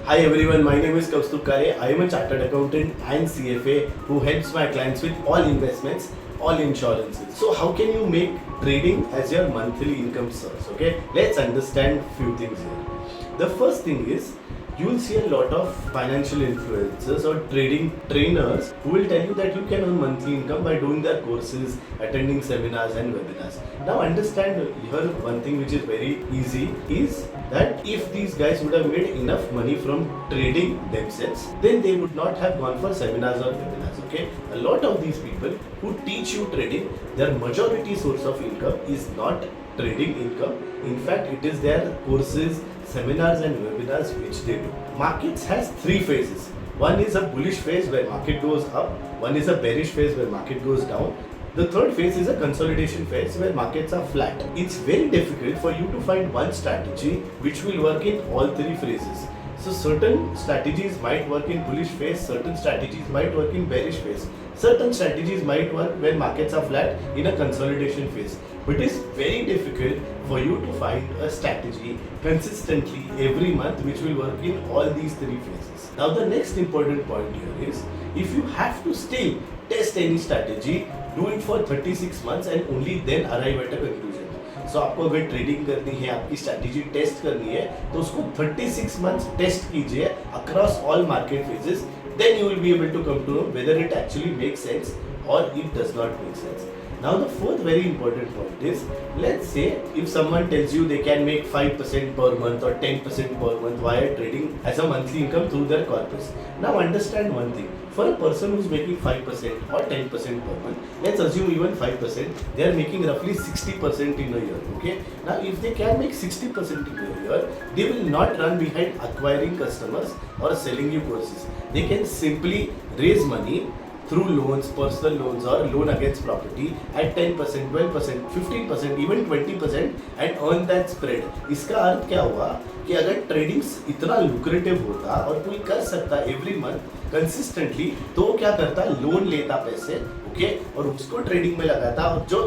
Hi everyone, my name is Kaustubh Kare. I am a chartered accountant and CFA who helps my clients with all investments, all insurances. So how can you make trading as your monthly income source? Okay, let's understand few things here. The first thing is you will see a lot of financial influencers or trading trainers who will tell you that you can earn monthly income by doing their courses, attending seminars and webinars. Now understand here one thing which is very easy is that if these guys would have made enough money from trading themselves, then they would not have gone for seminars or webinars. Okay, a lot of these people who teach you trading, their majority source of income is not trading income. In fact, it is their courses, seminars and webinars which they do. Markets has three phases. One is a bullish phase where market goes up. One is a bearish phase where market goes down. The third phase is a consolidation phase where markets are flat. It's very difficult for you to find one strategy which will work in all three phases. So certain strategies might work in bullish phase, certain strategies might work in bearish phase. Certain strategies might work when markets are flat in a consolidation phase. But it's very difficult for you to find a strategy consistently every month which will work in all these three phases. Now the next important point here is if you have to still test any strategy, do it for 36 months and only then arrive at a conclusion. So आपको अगर trading करनी है, आपकी strategy test करनी है, तो उसको 36 months test कीजिए across all market phases. Then you will be able to come to know whether it actually makes sense or it does not make sense. Now the fourth very important point is, let's say if someone tells you they can make 5% per month or 10% per month via trading as a monthly income through their corpus. Now understand one thing, for a person who's making 5% or 10% per month, let's assume even 5%, they are making roughly 60% in a year, okay? Now if they can make 60% in a year, they will not run behind acquiring customers or selling you courses. They can simply raise money through loans, personal loans or loan against property at 10%, 12%, 15%, even 20% and earn that spread. इसका अर्थ क्या हुआ कि अगर trading इतना lucrative होता और कोई कर सकता एवरी मंथ कंसिस्टेंटली, तो वो क्या करता, लोन लेता पैसे, ओके, और उसको ट्रेडिंग में लगाता और जो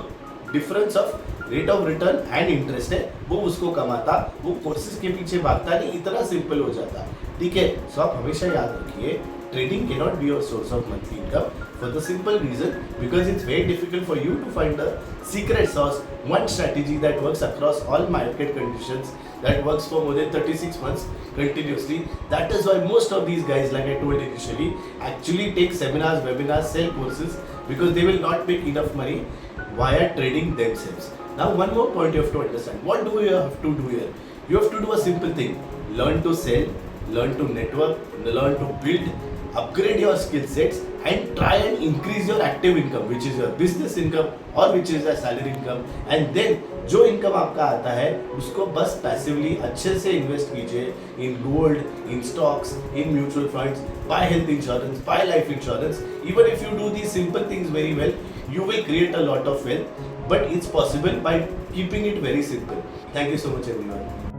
difference of rate of return and interest है वो उसको कमाता, वो कोर्सेज के पीछे भागता नहीं, इतना सिंपल हो जाता. ठीक है, सो आप हमेशा याद रखिए, trading cannot be your source of monthly income for the simple reason because it's very difficult for you to find a secret sauce, one strategy that works across all market conditions, that works for more than 36 months continuously. That is why most of these guys, like I told initially, actually take seminars, webinars, sell courses because they will not make enough money via trading themselves. Now one more point you have to understand. What do you have to do here? You have to do a simple thing. Learn to sell, learn to network, learn to build, upgrade your skill sets and try and increase your active income, which is your business income or which is your salary income. And then जो income आपका आता है उसको बस passively अच्छे से invest कीजिए in gold, in stocks, in mutual funds, by health insurance, bye life insurance. Even if you do these simple things very well, you will create a lot of wealth, but it's possible by keeping it very simple. Thank you so much everyone.